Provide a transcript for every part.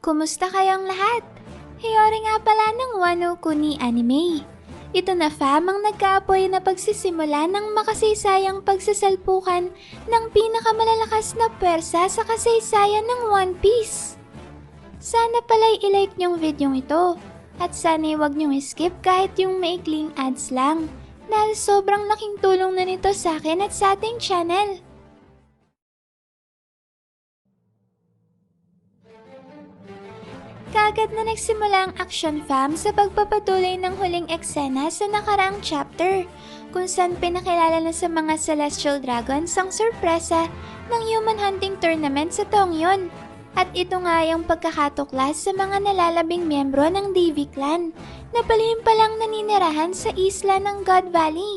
Kumusta kayong lahat? Hiyori nga pala ng Wano Kuni Anime. Ito na fam ang nagkaapoy na pagsisimula ng makasaysayang pagsasalpukan ng pinakamalalakas na pwersa sa kasaysayan ng One Piece. Sana pala'y ilike nyong videong ito at sana'y huwag nyong skip kahit yung maikling ads lang dahil sobrang laking tulong na nito sa akin at sa ating channel. Kaagad na nagsimula ang action fam sa pagpapatuloy ng huling eksena sa nakaraang chapter, kung saan pinakilala na sa mga Celestial Dragons ang sorpresa ng Human Hunting Tournament sa taong yun. At ito nga yung pagkakatuklas sa mga nalalabing miyembro ng Devi Clan na palihim palang naninirahan sa isla ng God Valley.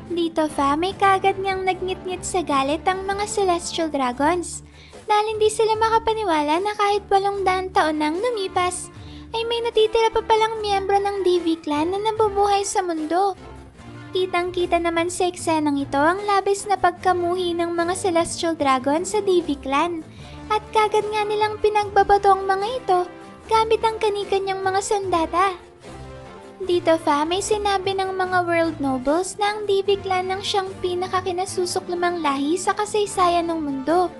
Dito fam ay kaagad ngang nagngit-ngit sa galit ang mga Celestial Dragons dahil hindi sila makapaniwala na kahit 800 taon nang lumipas, ay may natitira pa palang miyembro ng Devi Clan na nabubuhay sa mundo. Kitang-kita naman sa eksenang ito ang labis na pagkamuhi ng mga Celestial Dragon sa Devi Clan, at kagad nga nilang pinagbabato ang mga ito gamit ang kanikanyang mga sandata. Dito fam may sinabi ng mga world nobles na ang Devi Clan ang siyang pinakakinasusuklumang lahi sa kasaysayan ng mundo.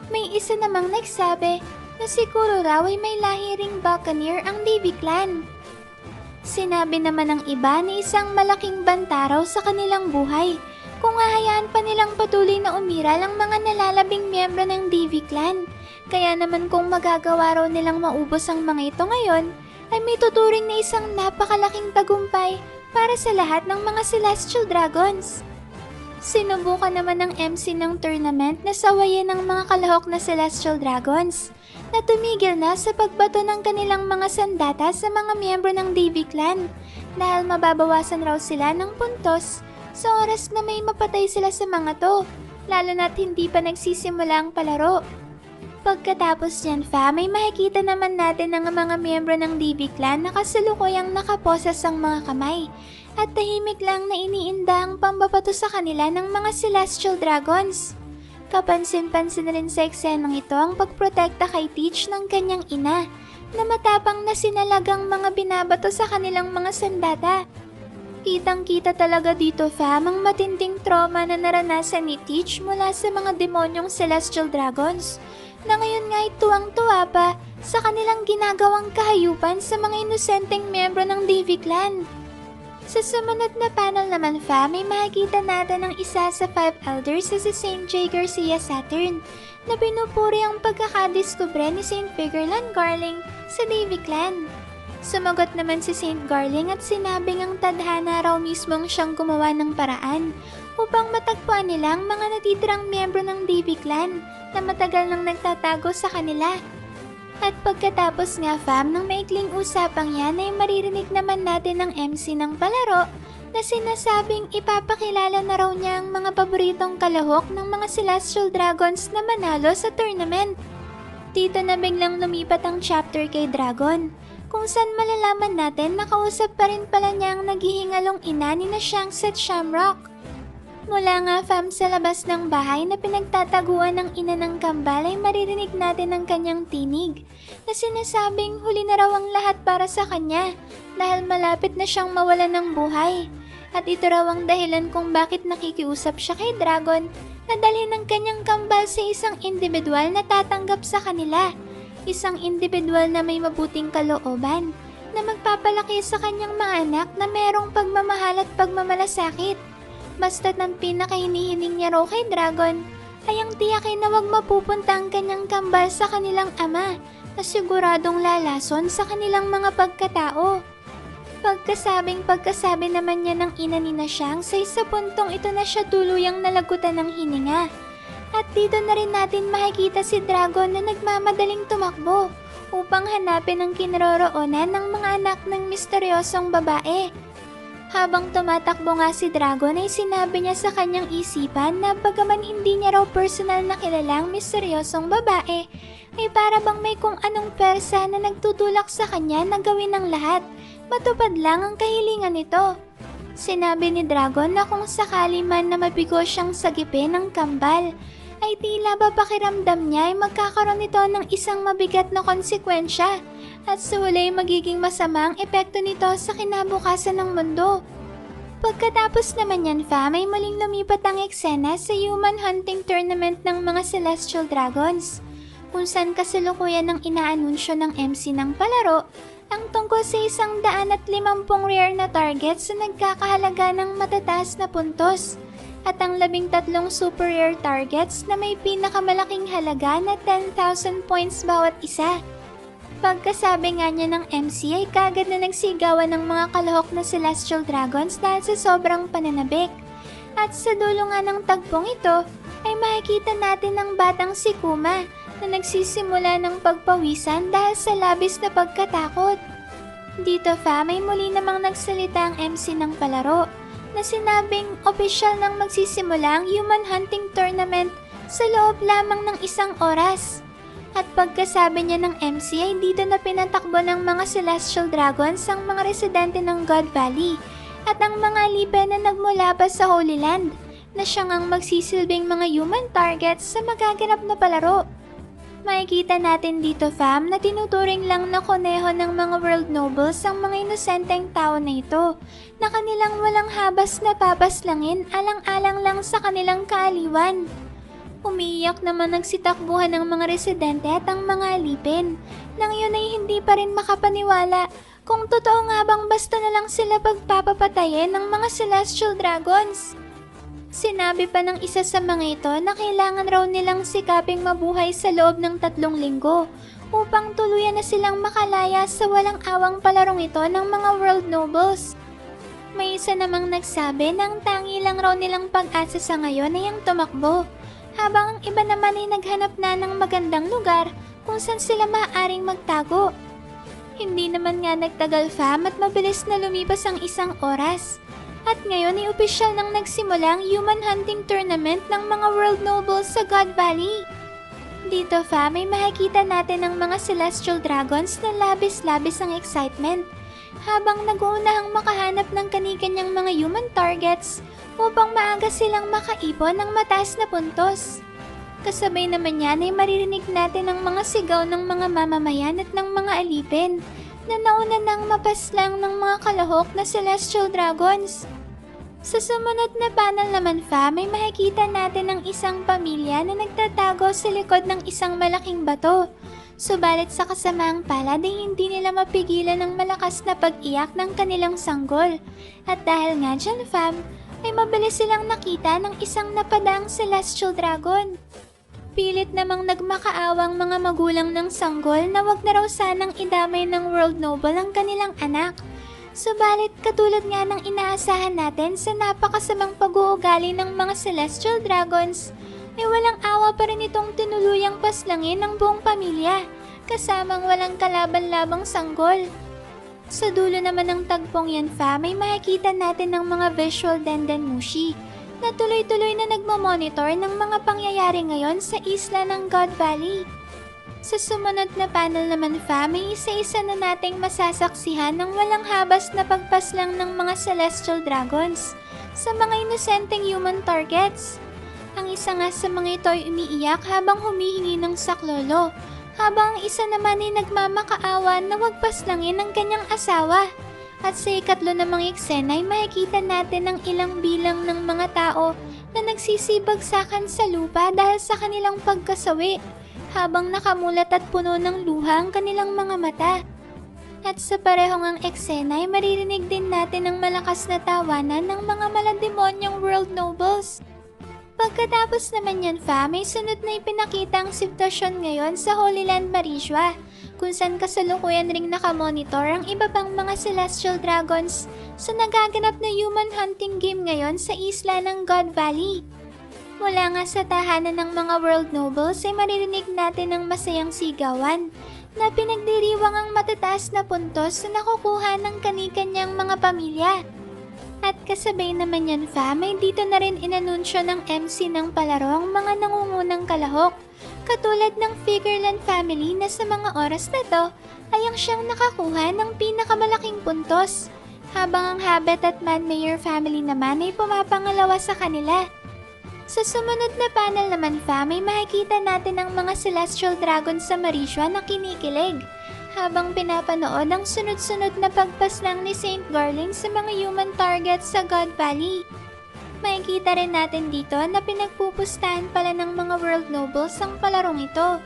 May isa namang nagsabi na siguro raw ay may lahi ring buccaneer ang Devi Clan. Sinabi naman ng iba na isang malaking banta raw sa kanilang buhay kung hahayaan pa nilang patuloy na umiral ang mga nalalabing miyembro ng Devi Clan. Kaya naman kung magagawa raw nilang maubos ang mga ito ngayon, ay may tuturing na isang napakalaking tagumpay para sa lahat ng mga Celestial Dragons. Sinubukan naman ng MC ng tournament na sawayin ng mga kalahok na Celestial Dragons na tumigil na sa pagbato ng kanilang mga sandata sa mga miyembro ng Devi Clan dahil mababawasan raw sila ng puntos sa oras na may mapatay sila sa mga to, lalo na't hindi pa nagsisimula ang palaro. Pagkatapos niyan fam, may makikita naman natin ang mga miyembro ng Devi Clan na kasalukuyang nakaposas ang mga kamay at tahimik lang na iniinda ang pambabato sa kanila ng mga Celestial Dragons. Kapansin-pansin na rin sa eksenang ito ang pagprotekta kay Teach ng kanyang ina na matapang na sinalagang mga binabato sa kanilang mga sandata. Kitang-kita talaga dito fam ang matinding trauma na naranasan ni Teach mula sa mga demonyong Celestial Dragons na ngayon nga ay tuwang-tuwa pa sa kanilang ginagawang kahayupan sa mga inosenteng miyembro ng Devi Clan. Sa sumunod na panel naman fam, may makikita natin ang isa sa 5 elders sa si Saint J. Garcia Saturn na pinupuri ang pagkakadiskubre ni Saint Figureland Garling sa Devi Clan. Sumagot naman si Saint Garling at sinabing ang tadhana raw mismo ang siyang gumawa ng paraan upang matagpuan nila ang mga natitirang miyembro ng Devi Clan na matagal nang nagtatago sa kanila. At pagkatapos nga fam ng maikling usapang yan ay maririnig naman natin ng MC ng palaro na sinasabing ipapakilala na raw niya ang mga paboritong kalahok ng mga Celestial Dragons na manalo sa tournament. Dito na biglang lumipat ang chapter kay Dragon, kung saan malalaman natin na kausap pa rin pala niya ang naghihingalong ina ni na Shanks at Shamrock. Mula nga fam sa labas ng bahay na pinagtataguan ng ina ng kambal ay maririnig natin ang kanyang tinig na sinasabing huli na raw ang lahat para sa kanya dahil malapit na siyang mawalan ng buhay. At ito raw ang dahilan kung bakit nakikiusap siya kay Dragon na dalhin ang kanyang kambal sa isang individual na tatanggap sa kanila. Isang individual na may mabuting kalooban na magpapalaki sa kanyang mga anak na merong pagmamahal at pagmamalasakit. Basta't ang pinakahinihiling niya raw kay Dragon ay ang tiyakin na wag mapupunta ang kanyang kambal sa kanilang ama na siguradong lalason sa kanilang mga pagkatao. Pagkasabi naman niya ng ina ni na Shanks ay sa puntong ito na siya tuluyang nalagutan ng hininga. At dito na rin natin makikita si Dragon na nagmamadaling tumakbo upang hanapin ang kinaroroonan ng mga anak ng misteryosong babae. Habang tumatakbo nga si Dragon ay sinabi niya sa kanyang isipan na bagaman hindi niya raw personal na kilalang misteryosong babae, ay para bang may kung anong persa na nagtutulak sa kanya na gawin ng lahat, matupad lang ang kahilingan nito. Sinabi ni Dragon na kung sakali man na mabigo siyang sagipin ng kambal, ay tila ba pakiramdam niya ay magkakaroon ito ng isang mabigat na konsekwensya at sa huli magiging masama ang epekto nito sa kinabukasan ng mundo. Pagkatapos naman yan fam ay muling lumipat ang eksena sa human hunting tournament ng mga Celestial Dragons, kung saan kasalukuyan ng inaanunsyo ng MC ng palaro ang tungkol sa 150 rare na targets na nagkakahalaga ng matataas na puntos at ang 13 super rare targets na may pinakamalaking halaga na 10,000 points bawat isa. Pagkasabi nga niya ng MC ay kagad na nagsigawan ng mga kalahok na Celestial Dragons dahil sa sobrang pananabik. At sa dulo nga ng tagpong ito ay makikita natin ang batang si Kuma na nagsisimula ng pagpawisan dahil sa labis na pagkatakot. Dito fam ay muli namang nagsalita ang MC ng palaro na sinabing opisyal nang magsisimula ang human hunting tournament sa loob lamang ng 1 oras. At pagkasabi niya ng MC ay dito na pinatakbo ng mga Celestial Dragons ang mga residente ng God Valley at ang mga libe na nagmula pa sa Holy Land na siyang ang magsisilbing mga human targets sa magaganap na palaro. Makikita natin dito fam na tinuturing lang na koneho ng mga world nobles ang mga inosenteng tao na ito na kanilang walang habas na papaslangin alang-alang lang sa kanilang kaaliwan. Umiiyak naman nagsitakbuhan ng mga residente at ang mga alipin. Nang yun ay hindi pa rin makapaniwala kung totoo nga bang basta na lang sila pagpapapatayin ng mga Celestial Dragons. Sinabi pa ng isa sa mga ito na kailangan raw nilang sikaping mabuhay sa loob ng 3 linggo upang tuluyan na silang makalaya sa walang awang palarong ito ng mga world nobles. May isa namang nagsabi na ang tangi lang raw nilang pag-asa sa ngayon ay ang tumakbo, habang ang iba naman ay naghanap na ng magandang lugar kung saan sila maaaring magtago. Hindi naman nga nagtagal fam at mabilis na lumipas ang 1 oras. At ngayon ay opisyal nang nagsimula ang human hunting tournament ng mga world nobles sa God Valley. Dito fam ay makikita natin ang mga Celestial Dragons na labis-labis ang excitement habang nag-uunahang makahanap ng kani-kanyang mga human targets upang maaga silang makaipon ng mataas na puntos. Kasabay naman yan ay maririnig natin ang mga sigaw ng mga mamamayan at ng mga alipin na nauna nang mapaslang ng mga kalahok na Celestial Dragons. Sa sumunod na panel naman fam ay makikita natin ang isang pamilya na nagtatago sa likod ng isang malaking bato. Subalit sa kasamaang palad ay hindi nila mapigilan ang malakas na pag-iyak ng kanilang sanggol. At dahil nga dyan fam, ay mabilis silang nakita ng isang napadaang Celestial Dragon. Pilit namang nagmakaawang mga magulang ng sanggol na wag na raw sanang idamay ng world noble ang kanilang anak. Subalit katulad nga ng inaasahan natin sa napakasamang pag-uugali ng mga Celestial Dragons, ay walang awa pa rin itong tinuluyang paslangin ng buong pamilya, kasamang walang kalaban-labang sanggol. Sa dulo naman ng tagpong yan fam ay makikita natin ng mga visual Dendenmushi na tuloy-tuloy na nagmamonitor ng mga pangyayari ngayon sa isla ng God Valley. Sa sumunod na panel naman fam ay isa-isa na nating masasaksihan ng walang habas na pagpaslang ng mga Celestial Dragons sa mga inosenteng human targets. Ang isa nga sa mga ito ay umiiyak habang humihingi ng saklolo, habang ang isa naman ay nagmamakaawa na wag paslangin ng kanyang asawa. At sa ikatlo namang eksena ay makikita natin ang ilang bilang ng mga tao na nagsisibagsakan sa lupa dahil sa kanilang pagkasawi, habang nakamulat at puno ng luha ang kanilang mga mata. At sa parehong ang eksena ay maririnig din natin ang malakas na tawanan ng mga malademonyong world nobles. Pagkatapos naman yan fam, may sunod na ipinakita ang sitwasyon ngayon sa Holy Land Marishwa, kung saan kasalukuyan ring nakamonitor ang iba pang mga Celestial Dragons sa nagaganap na human hunting game ngayon sa isla ng God Valley. Mula nga sa tahanan ng mga world nobles ay maririnig natin ang masayang sigawan na pinagdiriwang ang matataas na puntos na nakukuha ng kani-kanyang mga pamilya. At kasabay naman yan fam ay dito na rin inanunsyo ng MC ng palaro ang mga nangungunang kalahok, katulad ng Figureland family na sa mga oras na to ay ang siyang nakakuha ng pinakamalaking puntos, habang ang Habet at Manmayer family naman ay pumapangalawa sa kanila. Sa sumunod na panel naman may makikita natin ang mga Celestial Dragon sa Marisha na kinikilig habang pinapanood ang sunod-sunod na pagpaslang ni Saint Garling sa mga human targets sa God Valley. Makikita rin natin dito na pinagpupustahan pala ng mga world nobles ang palarong ito,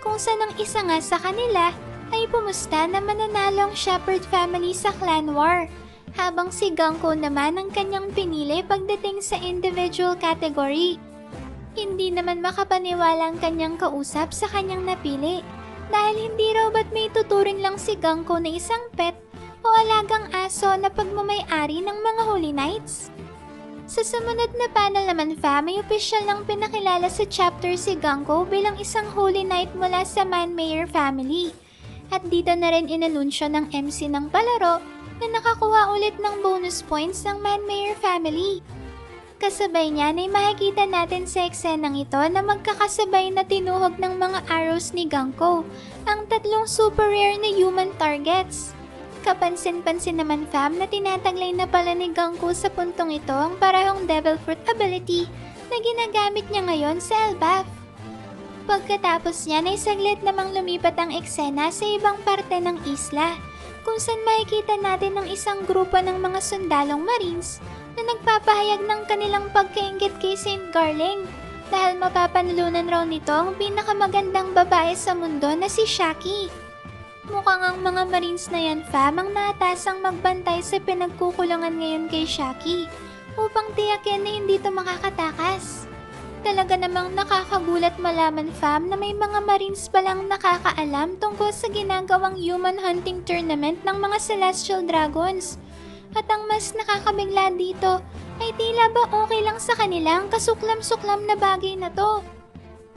kung saan ang isa nga sa kanila ay pumusta na mananalong Shepherd family sa Clan War, habang si Ganko naman ang kanyang pinili pagdating sa individual category. Hindi naman makapaniwala ang kanyang kausap sa kanyang napili, dahil hindi raw ba't may tuturing lang si Ganko na isang pet o alagang aso na pagmamay-ari ng mga Holy Knights. Sa sumunod na panel naman may opisyal lang pinakilala sa chapter si Ganko bilang isang Holy Knight mula sa Man-Mayer family. At dito na rin inanunsyo ng MC ng palaro na nakakuha ulit ng bonus points ng Man-Mayer family. Kasabay niyan ay makikita natin sa eksenang ito na magkakasabay na tinuhog ng mga arrows ni Ganko ang tatlong super rare na human targets. Kapansin-pansin naman na tinataglay na pala ni Ganko sa puntong ito ang parehong Devil Fruit ability na ginagamit niya ngayon sa Elbaf. Pagkatapos niyan ay saglit namang lumipat ang eksena sa ibang parte ng isla, kung saan makikita natin ang isang grupo ng mga sundalong marines na nagpapahayag ng kanilang pagkaingit kay Saint Garling dahil mapapanlunan raw nito ang pinakamagandang babae sa mundo na si Shaki. Mukhang ang mga marines na yan ang naatasang magbantay sa pinagkukulungan ngayon kay Shaki upang tiyakin na hindi ito makakatakas. Talaga namang nakakagulat malaman na may mga marines palang nakakaalam tungkol sa ginagawang human hunting tournament ng mga Celestial Dragons. At ang mas nakakabigla dito ay tila ba okay lang sa kanila ang kasuklam-suklam na bagay na to.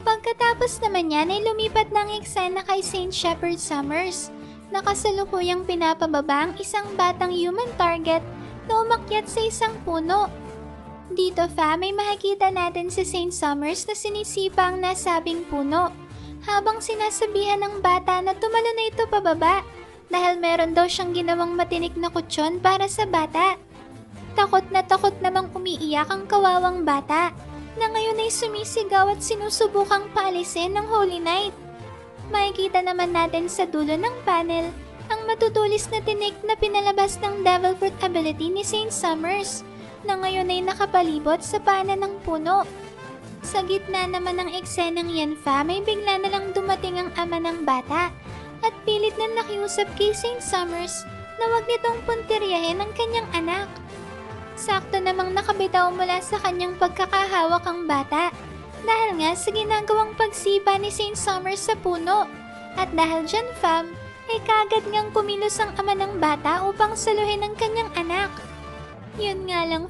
Pagkatapos naman yan ay lumipat ng eksena kay Saint Shepherd Summers na kasalukuyang pinapababa ang isang batang human target na umakyat sa isang puno. Dito may makikita natin si Saint Summers na sinisipa ang nasabing puno habang sinasabihan ng bata na tumalo na ito pababa dahil meron daw siyang ginawang matinik na kutsyon para sa bata. Takot namang umiiyak ang kawawang bata na ngayon ay sumisigaw at sinusubukang paalisin ng Holy Knight. Makikita naman natin sa dulo ng panel ang matutulis na tinik na pinalabas ng Devil Fruit ability ni Saint Summers na ngayon ay nakapalibot sa pana ng puno. Sa gitna naman ng eksenang yan may bigla na lang dumating ang ama ng bata at pilit na nakiusap kay Saint Summers na wag nitong puntiryahin ang kanyang anak. Sakto namang nakabitaw mula sa kanyang pagkakahawak ang bata dahil nga sa ginagawang pagsipa ni Saint Summers sa puno. At dahil dyan ay kagad ngang kumilos ang ama ng bata upang saluhin ang kanyang anak. Yun nga lang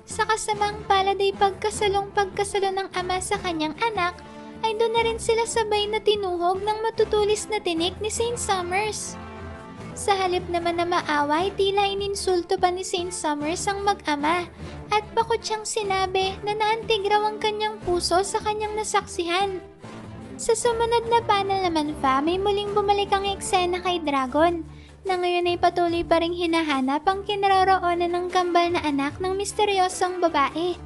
sa kasamang palad ay pagkasalo ng ama sa kanyang anak ay doon na rin sila sabay na tinuhog ng matutulis na tinik ni Saint Summers. Sa halip naman na maaway, tila ininsulto pa ni Saint Summers ang mag-ama at bakit siyang sinabi na naantig raw ang kanyang puso sa kanyang nasaksihan. Sa sumunod na panel naman may muling bumalik ang eksena kay Dragon na ngayon ay patuloy pa ring hinahanap ang kinaroroonan ng kambal na anak ng misteryosong babae.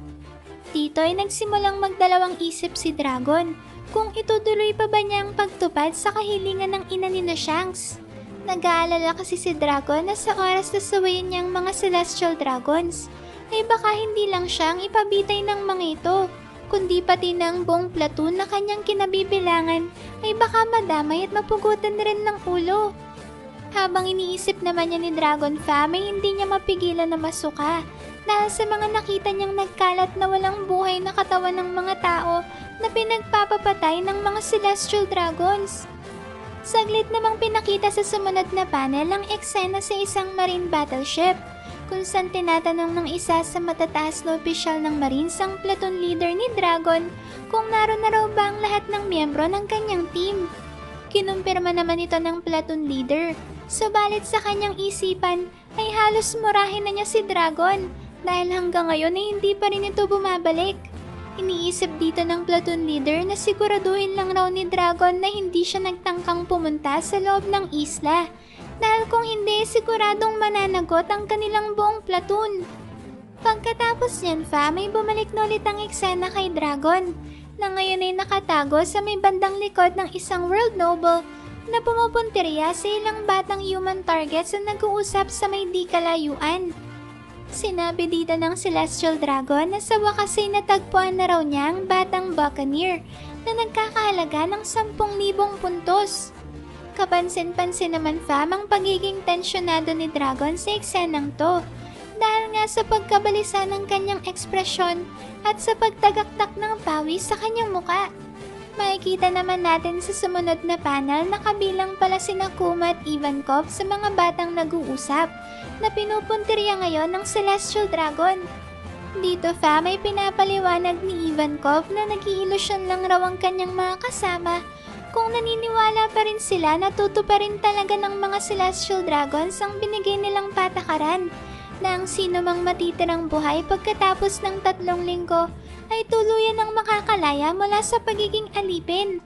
Dito ay nagsimulang magdalawang isip si Dragon kung itutuloy pa ba niya ang pagtupad sa kahilingan ng ina ni Shanks. Nag-aalala kasi si Dragon na sa oras na sawayin niyang mga Celestial Dragons ay baka hindi lang siyang ipabitay ng mga ito, kundi pati ng buong platoon na kanyang kinabibilangan ay baka madamay at mapugutan rin ng ulo. Habang iniisip naman niya ni Dragon ay hindi niya mapigilan na masuka dahil sa mga nakita niyang nagkalat na walang buhay na katawan ng mga tao na pinagpapapatay ng mga Celestial Dragons. Saglit namang pinakita sa sumunod na panel ang eksena sa isang marine battleship kung saan tinatanong ng isa sa matataas na opisyal ng Marines ang platoon leader ni Dragon kung naroon na raw ba ang lahat ng miyembro ng kanyang team. Kinumpirma naman ito ng platoon leader, subalit sa kanyang isipan ay halos murahin na niya si Dragon dahil hanggang ngayon ay hindi pa rin ito bumabalik. Iniisip dito ng platoon leader na siguraduhin lang raw ni Dragon na hindi siya nagtangkang pumunta sa loob ng isla dahil kung hindi siguradong mananagot ang kanilang buong platoon. Pagkatapos niyan may bumalik na ulit ang eksena kay Dragon na ngayon ay nakatago sa may bandang likod ng isang world noble na pumupuntirya sa ilang batang human targets na nag-uusap sa may di kalayuan. Sinabi dito ng Celestial Dragon na sa wakas ay natagpuan na raw niya ang batang Buccaneer na nagkakahalaga ng 10,000 puntos. Kapansin-pansin naman ang pagiging tensyonado ni Dragon sa eksenang to dahil nga sa pagkabalisa ng kanyang ekspresyon at sa pagtagaktak ng pawis sa kanyang muka. Makikita naman natin sa sumunod na panel na kabilang pala sina Kuma at Ivankov sa mga batang nag-uusap na pinupuntirya ngayon ng Celestial Dragon. Dito may pinapaliwanag ni Ivankov na nag-iilusyon lang raw ang kanyang mga kasama kung naniniwala pa rin sila na tutuparin talaga ng mga Celestial Dragons ang binigay nilang patakaran na ang sino mang matitirang buhay pagkatapos ng 3 linggo ay tuluyan ng makakalaya mula sa pagiging alipin.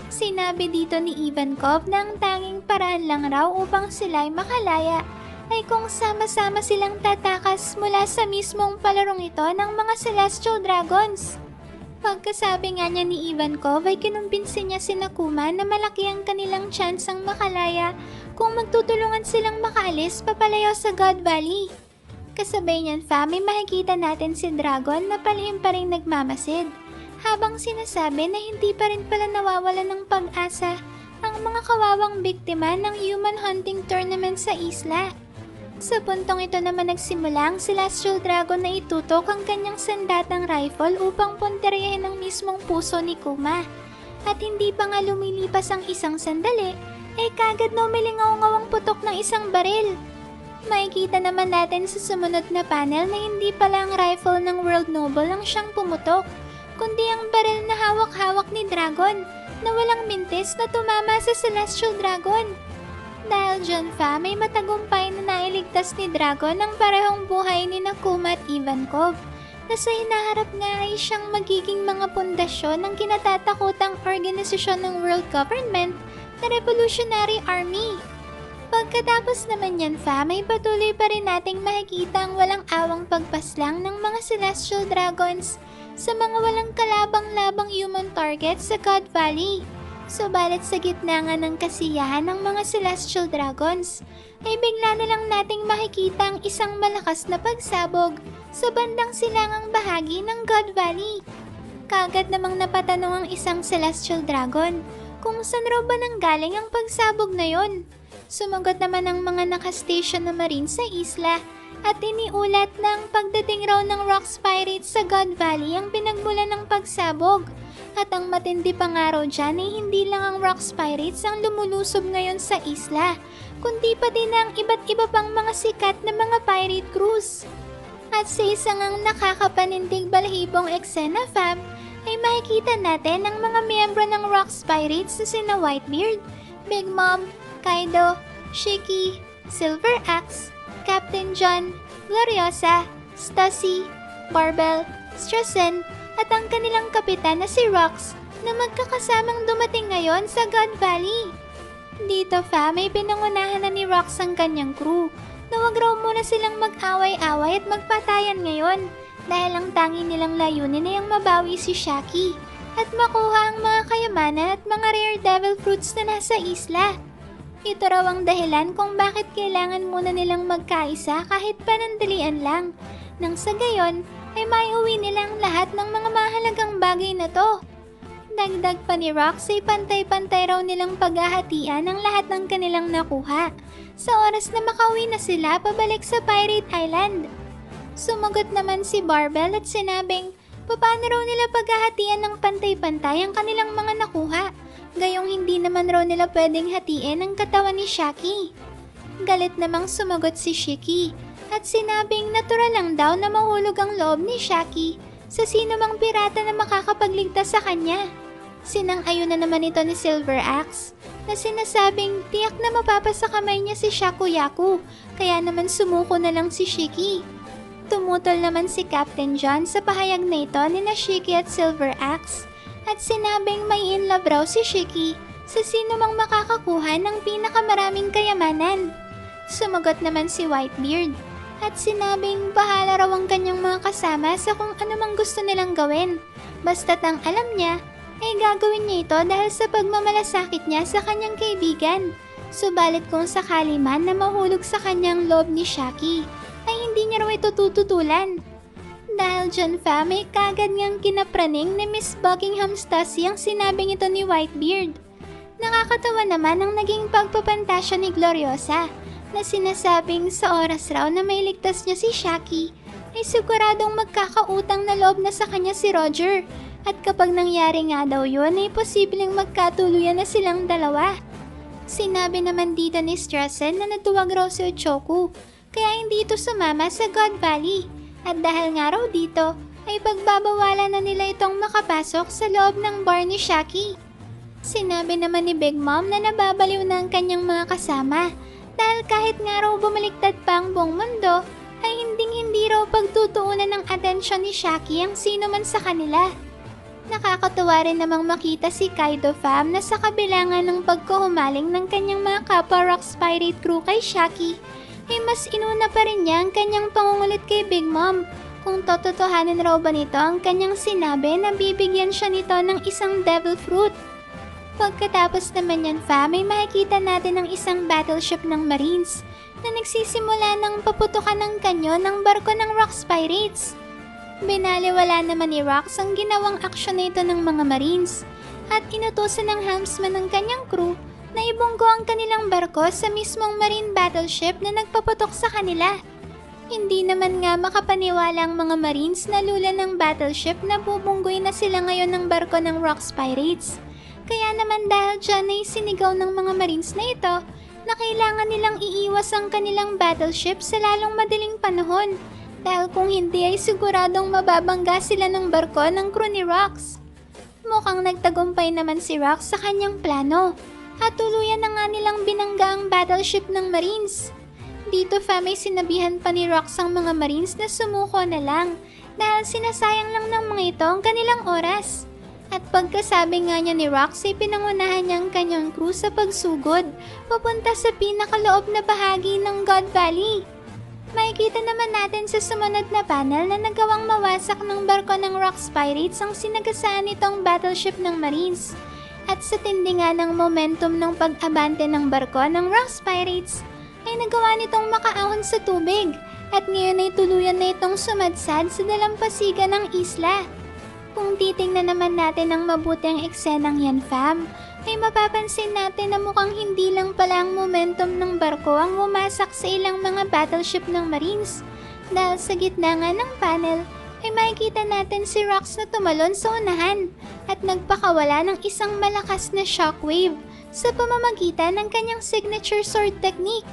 Sinabi dito ni Ivankov na ang tanging paraan lang raw upang sila ay makalaya ay kung sama-sama silang tatakas mula sa mismong palarong ito ng mga Celestial Dragons. Pagkasabi nga niya ni Ivankov ay kinumbinsin niya si Kuma na malaki ang kanilang tsansang makalaya kung magtutulungan silang makaalis papalayo sa God Valley. Kasabay niyan may makikita natin si Dragon na palihim pa rin nagmamasid habang sinasabi na hindi pa rin pala nawawala ng pag-asa ang mga kawawang biktima ng human hunting tournament sa isla. Sa puntong ito naman nagsimula ang Celestial Dragon na itutok ang kanyang sandatang rifle upang punteriyahin ang mismong puso ni Kuma. At hindi pa nga lumilipas ang isang sandali, ay kagad na umilingaw-ngaw ang putok ng isang baril. Makikita naman natin sa sumunod na panel na hindi pala ang rifle ng World Noble ang siyang pumutok, kundi ang baril na hawak-hawak ni Dragon na walang mintis na tumama sa Celestial Dragon. Dahil dyan may matagumpay na nailigtas ni Dragon ang parehong buhay ni Kuma at Ivankov na sa hinaharap nga ay siyang magiging mga pundasyon ng kinatatakutang organisasyon ng World Government na Revolutionary Army. Pagkatapos naman yan may patuloy pa rin nating makikita ang walang awang pagpaslang ng mga Celestial Dragons sa mga walang kalabang-labang human targets sa God Valley. Subalit sa gitna nga ng kasiyahan ng mga Celestial Dragons, ay bigla na lang nating makikita ang isang malakas na pagsabog sa bandang silangang bahagi ng God Valley. Kagad namang napatanong ang isang Celestial Dragon kung saan raw ba nanggaling ang pagsabog na yon. Sumagot naman ang mga nakastation na marine sa isla at iniulat na ang pagdating raw ng Rocks Pirates sa God Valley ang pinagmulan ng pagsabog. At ang matindi pa nga raw dyan ay hindi lang ang Rocks Pirates ang lumulusob ngayon sa isla, kundi pati na ang iba't iba pang mga sikat na mga pirate crews. At sa isang ang nakakapanindig balahibong eksena ay makikita natin ang mga miyembro ng Rocks Pirates na sina Whitebeard, Big Mom, Kaido, Shiki, Silver Axe, Captain John, Gloriosa, Stussy, Barbell, Strassen, at ang kanilang kapitan na si Rox na magkakasamang dumating ngayon sa God Valley. Dito may pinangunahan na ni Rox ang kanyang crew na wag raw muna silang mag-away-away at magpatayan ngayon dahil ang tangi nilang layunin ay ang mabawi si Shaki at makuha ang mga kayamanan at mga rare devil fruits na nasa isla. Ito raw ang dahilan kung bakit kailangan muna nilang magkaisa kahit panandalian lang, nang sa gayon ay maiuwi nilang lahat ng mga mahalagang bagay na to. Dagdag pa ni Rox ay pantay-pantay raw nilang paghahatian ang lahat ng kanilang nakuha sa oras na makauwi na sila pabalik sa Pirate Island. Sumagot naman si Barbell at sinabing paano raw nila paghahatian ng pantay-pantay ang kanilang mga nakuha, gayong hindi naman raw nila pwedeng hatiin ang katawan ni Shaki. Galit namang sumagot si Shiki at sinabing natural lang daw na mahulog ang loob ni Shaki sa sino mang pirata na makakapagligtas sa kanya. Sinang-ayon na naman ito ni Silver Axe na sinasabing tiyak na mapapasa kamay niya si Shakuyaku, kaya naman sumuko na lang si Shiki. Tumutol naman si Captain John sa pahayag na ito ni Shiki at Silver Axe at sinabing may in love raw si Shiki sa sino mang makakakuha ng pinakamaraming kayamanan. Sumagot naman si Whitebeard. at sinabing bahala raw ang kanyang mga kasama sa kung ano mang gusto nilang gawin. Basta't ang alam niya ay gagawin niya ito dahil sa pagmamalasakit niya sa kanyang kaibigan. Subalit kung sakali man na mahulog sa kanyang loob ni Shaki, ay hindi niya raw ito tututulan. Dahil dyan fa, may kagad niyang kinapraning ni Miss Buckingham Stacy ang sinabing ito ni Whitebeard. Nakakatawa naman ang naging pagpapantasya ni Gloriosa na sinasabing sa oras raw na may ligtas niya si Shaki ay siguradong magkakautang na loob na sa kanya si Roger at kapag nangyari nga daw yun ay posibleng magkatuluyan na silang dalawa. Sinabi naman dito ni Strassen na natuwag raw si Ochoku kaya hindi ito sumama sa God Valley at dahil nga raw dito ay pagbabawalan na nila itong makapasok sa loob ng bar ni Shaki. Sinabi naman ni Big Mom na nababaliw na ang kanyang mga kasama dahil kahit nga raw bumaliktad pa ang buong mundo ay hindi raw pagtutuunan ng atensyon ni Shaki ang sino man sa kanila. Nakakatuwa rin namang makita si Kaido fam na sa kabilangan ng pagkuhumaling ng kanyang mga kapwa Rocks Pirate crew kay Shaki ay mas inuna pa rin niya ang kanyang pangungulit kay Big Mom kung tototohanin raw ba nito ang kanyang sinabi na bibigyan siya nito ng isang devil fruit. Pagkatapos naman yan fam, may makikita natin ang isang battleship ng Marines na nagsisimula ng paputukan ng kanyon ng barko ng Rocks Pirates. Binaliwala naman ni Rocks ang ginawang aksyon na ito ng mga Marines at inutusan ng helmsman ng kanyang crew na ibunggo ang kanilang barko sa mismong Marine battleship na nagpaputok sa kanila. Hindi naman nga makapaniwala ang mga Marines na lula ng battleship na bubunggoy na sila ngayon ng barko ng Rocks Pirates. Kaya naman dahil dyan ay sinigaw ng mga Marines na ito na kailangan nilang iiwas ang kanilang battleship sa lalong madaling panahon dahil kung hindi ay siguradong mababangga sila ng barko ng crew ni Rocks. Mukhang nagtagumpay naman si Rocks sa kanyang plano at tuluyan na nga nilang binangga ang battleship ng Marines. Dito fa may sinabihan pa ni Rocks ang mga Marines na sumuko na lang dahil sinasayang lang ng mga ito ang kanilang oras. At pagkasabi nga niya ni Rocks ay pinangunahan niya ang kanyang crew sa pagsugod papunta sa pinakaloob na bahagi ng God Valley. Makikita naman natin sa sumunod na panel na nagawang mawasak ng barko ng Rocks Pirates ang sinagasaan nitong battleship ng Marines. At sa tindi nga ng momentum ng pag-abante ng barko ng Rocks Pirates ay nagawa nitong makaahon sa tubig at ngayon ay tuluyan na itong sumadsad sa dalampasigan ng isla. Kung titingnan naman natin ang mabuti ang eksenang yan fam, ay mapapansin natin na mukhang hindi lang pala ang momentum ng barko ang bumasak sa ilang mga battleship ng Marines. Dahil sa gitna nga ng panel, ay makikita natin si Rocks na tumalon sa unahan at nagpakawala ng isang malakas na shockwave sa pamamagitan ng kanyang signature sword technique.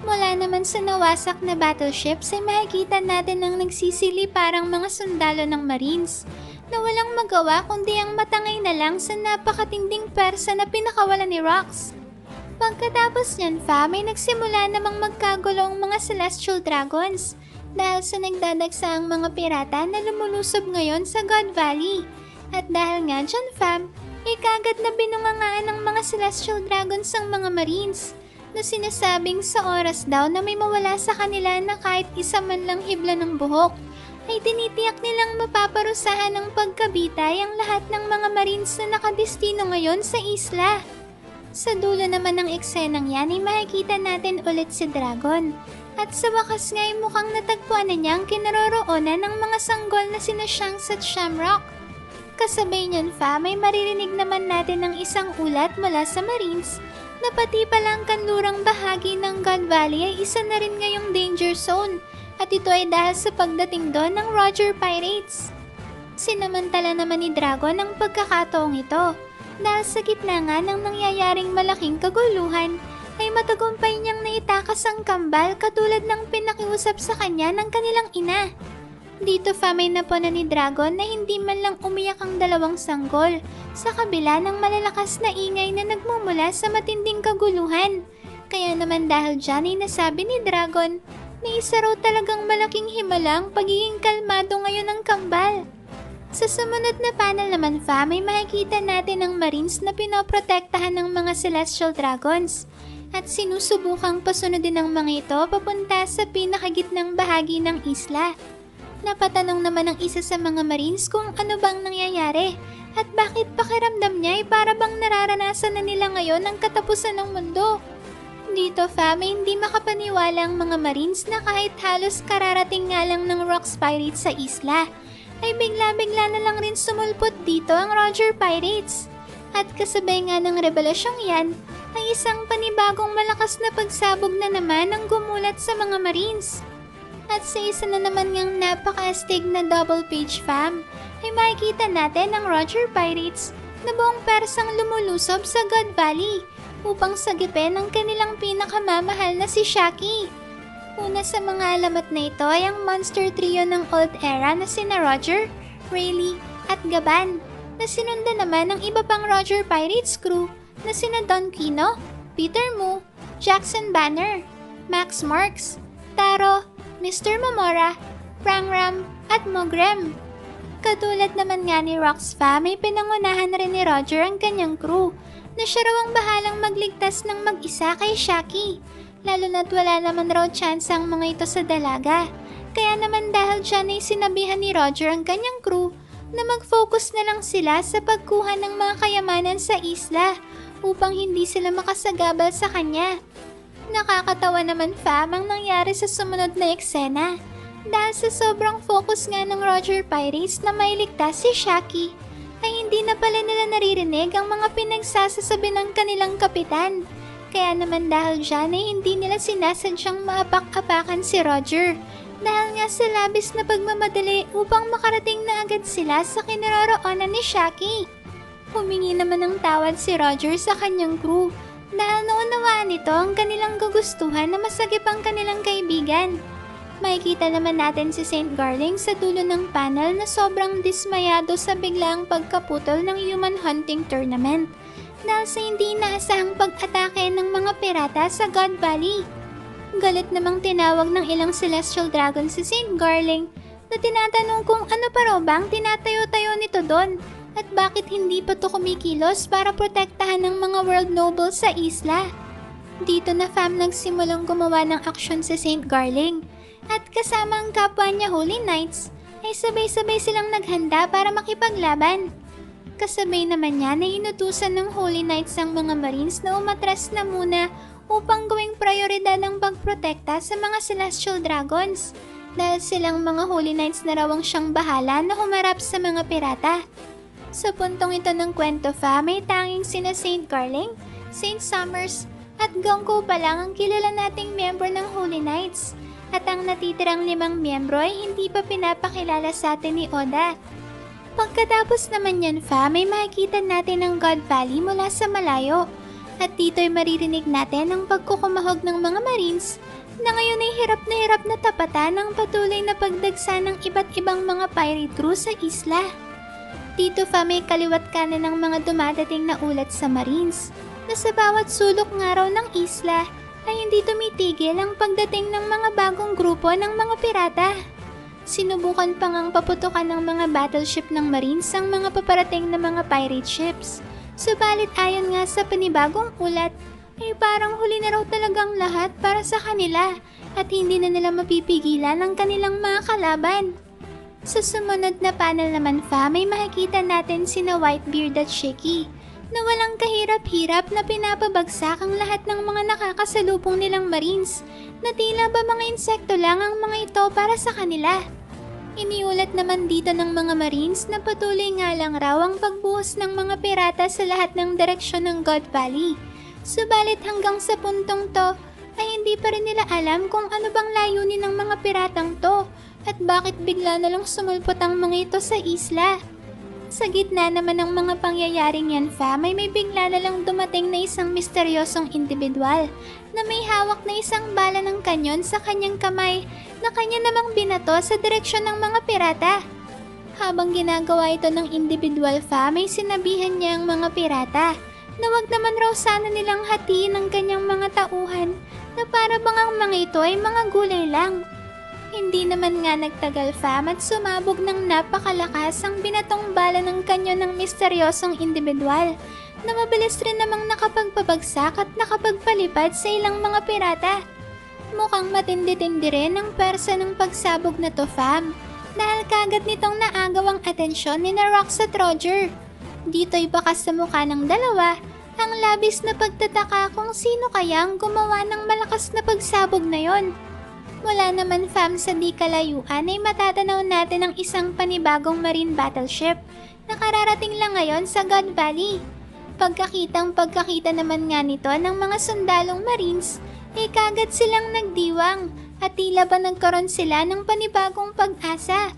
Mula naman sa nawasak na battleships ay makikita natin ang nagsisili parang mga sundalo ng Marines na walang magawa kundi ang matangay na lang sa napakatinding persa na pinakawala ni Rocks. Pagkatapos niyan fa, may nagsimula namang magkagulo ang mga Celestial Dragons dahil sa nagdadagsa ang mga pirata na lumulusob ngayon sa God Valley. At dahil nga dyan fam, ikagad na binungangaan ng mga Celestial Dragons ang mga Marines na sinasabing sa oras daw na may mawala sa kanila na kahit isa man lang hibla ng buhok ay tinitiyak nilang mapaparusahan ng pagkabitay ang lahat ng mga Marines na nakadestino ngayon sa isla. Sa dulo naman ng eksenang yan ay makikita natin ulit si Dragon. At sa wakas nga ay mukhang natagpuan na niya ang kinaroroonan ng mga sanggol na sina Shanks at Shamrock. Kasabay niyan fa, may maririnig naman natin ng isang ulat mula sa Marines na pati palang kanlurang bahagi ng God Valley ay isa na rin ngayong danger zone. At ito ay dahil sa pagdating doon ng Roger Pirates. Sinamantala naman ni Dragon ang pagkakataong ito dahil sa gitna nga ng nangyayaring malaking kaguluhan ay matagumpay niyang naitakas ang kambal katulad ng pinakiusap sa kanya ng kanilang ina. Dito fa may napunan ni Dragon na hindi man lang umiyak ang dalawang sanggol sa kabila ng malalakas na ingay na nagmumula sa matinding kaguluhan. Kaya naman dahil dyan ay nasabi ni Dragon na isa raw talagang malaking himala ang pagiging kalmado ngayon ng kambal. Sa sumunod na panel naman fa, may makikita natin ang Marines na pinoprotektahan ng mga Celestial Dragons. at sinusubukang pasunodin ng mga ito papunta sa pinakagitnang bahagi ng isla. Napatanong naman ng isa sa mga Marines kung ano bang nangyayari at bakit pakiramdam niya ay para bang nararanasan na nila ngayon ang katapusan ng mundo. Dito fam ay hindi makapaniwala ang mga Marines na kahit halos kararating nga lang ng Rocks Pirates sa isla, ay bigla-bigla na lang rin sumulpot dito ang Roger Pirates. At kasabay nga ng revelasyong yan, ay isang panibagong malakas na pagsabog na naman ang gumulat sa mga Marines. At sa isa na naman ngang napaka-astig na double page fam, ay makikita natin ang Roger Pirates na buong persang lumulusob sa God Valley upang sagipin ang kanilang pinakamamahal na si Shaki. Una sa mga alamat na ito ay ang monster trio ng old era na sina Roger, Rayleigh at Gaban, na sinundan naman ng iba pang Roger Pirates crew na sina Don Quino, Peter Moo, Jackson Banner, Max Marks, Taro, Mr. Momora, Prangram at Mogrem. Katulad naman nga ni Rox fam ay pinangunahan na rin ni Roger ang kanyang crew na siya raw ang bahalang magligtas ng mag-isa kay Shaki. Lalo na't wala naman raw chance ang mga ito sa dalaga. Kaya naman dahil dyan ay sinabihan ni Roger ang kanyang crew na mag-focus na lang sila sa pagkuha ng mga kayamanan sa isla upang hindi sila makasagabal sa kanya. Nakakatawa naman fam ang nangyari sa sumunod na eksena. Dahil sa sobrang focus nga ng Roger Pirates na mailigtas si Shaki, ay hindi na pala nila naririnig ang mga pinagsasasabi ng kanilang kapitan. Kaya naman dahil dyan ay hindi nila sinasadyang maapak-apakan si Roger dahil nga sa labis na pagmamadali upang makarating na agad sila sa kinaroroonan ni Shaki. Humingi naman ng tawad si Roger sa kanyang crew dahil naunawaan nito ang kanilang gugustuhan na masagip ang kanilang kaibigan. Makikita naman natin si Saint Garling sa dulo ng panel na sobrang dismayado sa biglaang pagkaputol ng human hunting tournament dahil sa hindi inaasahang pag-atake ng mga pirata sa God Valley. Galit namang tinawag ng ilang Celestial Dragon si Saint Garling na tinatanong kung ano pa raw bang tinatayo-tayo nito doon at bakit hindi pa to kumikilos para protektahan ng mga world nobles sa isla. Dito na fam nagsimulang gumawa ng aksyon si Saint Garling at kasama ang kapwa niya Holy Knights ay sabay-sabay silang naghanda para makipaglaban. Kasabay naman niya na inutusan ng Holy Knights ang mga Marines na umatras na muna upang gawing prioridad ang pagprotekta sa mga Celestial Dragons dahil silang mga Holy Knights na raw ang siyang bahala na humarap sa mga pirata. Sa puntong ito ng kwento fam may tanging sina Saint Garling, Saint Summers at Gonko pa lang ang kilala nating miyembro ng Holy Knights at ang natitirang 5 miyembro ay hindi pa pinapakilala sa atin ni Oda. Pagkatapos naman yan fam, may makikita natin ang God Valley mula sa malayo at dito'y maririnig natin ang pagkukumahog ng mga Marines na ngayon ay hirap na tapatan ang patuloy na pagdagsa ng iba't ibang mga pirate crew sa isla. Dito fam may kaliwat kanan ng mga dumadating na ulat sa Marines na sa bawat sulok nga raw ng isla ay hindi tumitigil ang pagdating ng mga bagong grupo ng mga pirata. Sinubukan pa ngang paputukan ng mga battleship ng Marines ang mga paparating na mga pirate ships. Subalit ayon nga sa panibagong ulat, ay parang huli na raw talagang lahat para sa kanila at hindi na nila mapipigilan ang kanilang mga kalaban. Sa sumunod na panel naman fam, may makikita natin sina Whitebeard at Shiki na walang kahirap-hirap na pinapabagsak ang lahat ng mga nakakasalubong nilang Marines na tila ba mga insekto lang ang mga ito para sa kanila. Iniulat naman dito ng mga Marines na patuloy nga lang raw ang pagbuhos ng mga pirata sa lahat ng direksyon ng God Valley. Subalit hanggang sa puntong to ay hindi pa rin nila alam kung ano bang layunin ng mga piratang to at bakit bigla na lang sumulpot ang mga ito sa isla. Sa gitna naman ng mga pangyayaring yan fam ay may bigla na lang dumating na isang misteryosong individual na may hawak na isang bala ng kanyon sa kanyang kamay na kanya namang binato sa direksyon ng mga pirata. Habang ginagawa ito ng individual fam ay sinabihan niya ang mga pirata na wag naman raw sana nilang hatiin ang kanyang mga tauhan na para bang ang mga ito ay mga gulay lang. Hindi naman nga nagtagal fam at sumabog ng napakalakas ang binatong bala ng kanyon ng misteryosong individual na mabilis rin namang nakapagpabagsak at nakapagpalipad sa ilang mga pirata. Mukhang matindi-tindi rin ang persa ng pagsabog na to, fam, dahil kagad nitong naagaw ang atensyon ni na Rox at Roger. Dito'y bakas sa mukha ng dalawa ang labis na pagtataka kung sino kaya ang gumawa ng malakas na pagsabog na yon. Wala naman, fam, sa di kalayuan ay matatanaw natin ang isang panibagong marine battleship na kararating lang ngayon sa God Valley. Pagkakita naman nga nito ng mga sundalong marines, ay kagad silang nagdiwang at tila ba nagkaroon sila ng panibagong pag-asa.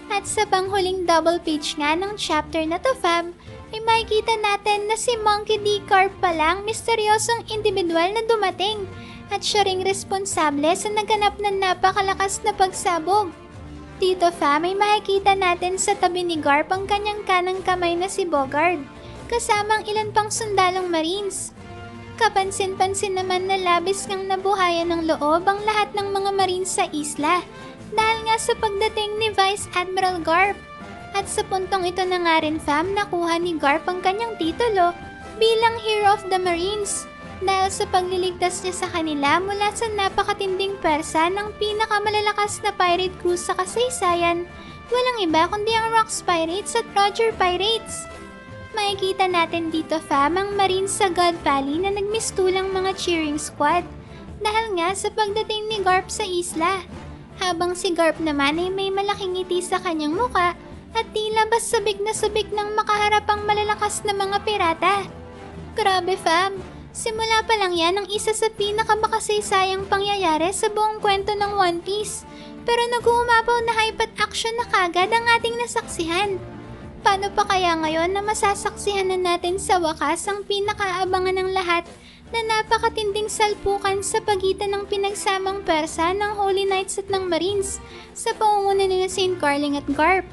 At sa panghuling double page nga ng chapter na to, fam, ay makikita natin na si Monkey D. Carp palang misteryosong individual na dumating at siya ring responsable sa naganap na napakalakas na pagsabog. Dito, fam, ay makikita natin sa tabi ni Garp ang kanyang kanang kamay na si Bogard, kasamang ilan pang sundalong marines. Kapansin-pansin naman na labis ngang nabuhayan ng loob ang lahat ng mga marines sa isla dahil nga sa pagdating ni Vice Admiral Garp. At sa puntong ito na nga rin, fam, nakuha ni Garp ang kanyang titulo bilang Hero of the Marines dahil sa pagliligtas niya sa kanila mula sa napakatinding persa ng pinakamalalakas na pirate cruise sa kasaysayan. Walang iba kundi ang Rox Pirates at Roger Pirates. Makikita natin dito, fam, ang marines sa God Valley na nagmistulang mga cheering squad dahil nga sa pagdating ni Garp sa isla. Habang si Garp naman ay may malaking ngiti sa kanyang muka at tila ba sabik na sabik ng makaharap ang malalakas na mga pirata. Grabe, fam, simula pa lang yan ang isa sa pinakamakasiysayang pangyayari sa buong kwento ng One Piece, pero nag-uumapaw na hype at action na kagad ang ating nasaksihan. Paano pa kaya ngayon na masasaksihan na natin sa wakas ang pinakaabangan ng lahat na napakatinding salpukan sa pagitan ng pinagsamang persa ng Holy Knights at ng Marines sa pangunguna ni Saint Carling at Garp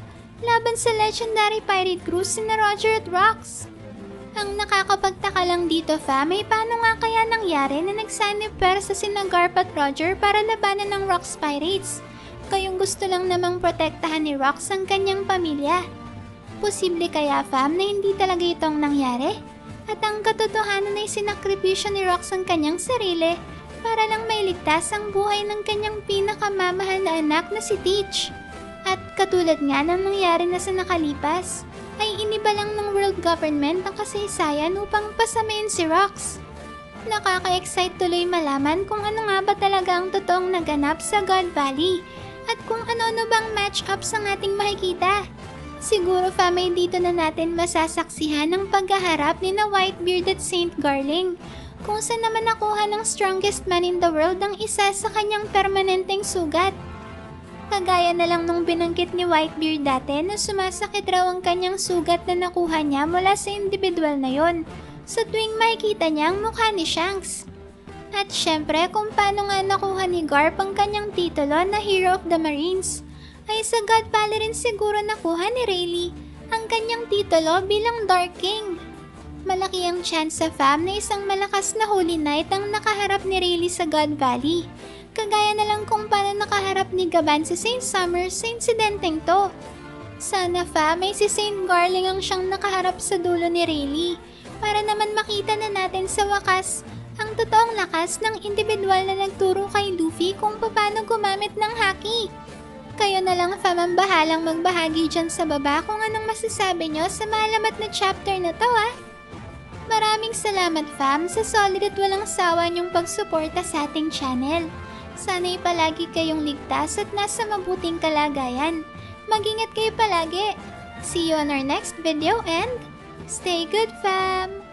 laban sa legendary pirate crew sina Roger at Rox. Ang nakakapagtaka lang dito, fam, ay paano nga kaya nangyari na nagsanib persa sina Garp at Roger para labanan ng Rox Pirates? Kayong gusto lang namang protektahan ni Rox ang kanyang pamilya. Posible kaya, fam, na hindi talaga itong nangyari? At ang katotohanan ay sinakripisyo ni Rox ang kanyang sarili para lang mailigtas ang buhay ng kanyang pinakamamahal na anak na si Teach. At katulad nga ng nangyari na sa nakalipas, ay iniba lang ng world government ang kasaysayan upang pasamayin si Rox. Nakaka-excite tuloy malaman kung ano nga ba talaga ang totoong naganap sa God Valley at kung ano-ano bang match-ups ang ating makikita. Siguro, fam, ay dito na natin masasaksihan ang paghaharap ni na Whitebeard at Saint Garling, kung saan naman nakuha ng strongest man in the world ang isa sa kanyang permanenteng sugat. Kagaya na lang nung binanggit ni Whitebeard dati na sumasakit raw ang kanyang sugat na nakuha niya mula sa individual na yon, sa tuwing makikita niya ang mukha ni Shanks. At syempre, kung paano nga nakuha ni Garp ang kanyang titulo na Hero of the Marines, ay sa God Valley rin siguro nakuha ni Rayleigh ang kanyang titulo bilang Dark King. Malaki ang chance sa fam na isang malakas na Holy Knight ang nakaharap ni Rayleigh sa God Valley. Kagaya na lang kung paano nakaharap ni Gaban si Saint Summers sa insidenteng to. Sana, fam, ay si Saint Garling ang siyang nakaharap sa dulo ni Rayleigh para naman makita na natin sa wakas ang totoong lakas ng individual na nagturo kay Luffy kung paano gumamit ng haki. Kayo na lang, fam, ang bahalang magbahagi dyan sa baba kung anong masasabi nyo sa malamat na chapter na to, ah. Maraming salamat, fam, sa solid at walang sawa niyong pagsuporta sa ating channel. Sana'y palagi kayong ligtas at nasa mabuting kalagayan. Mag-ingat kayo palagi. See you on our next video and stay good, fam!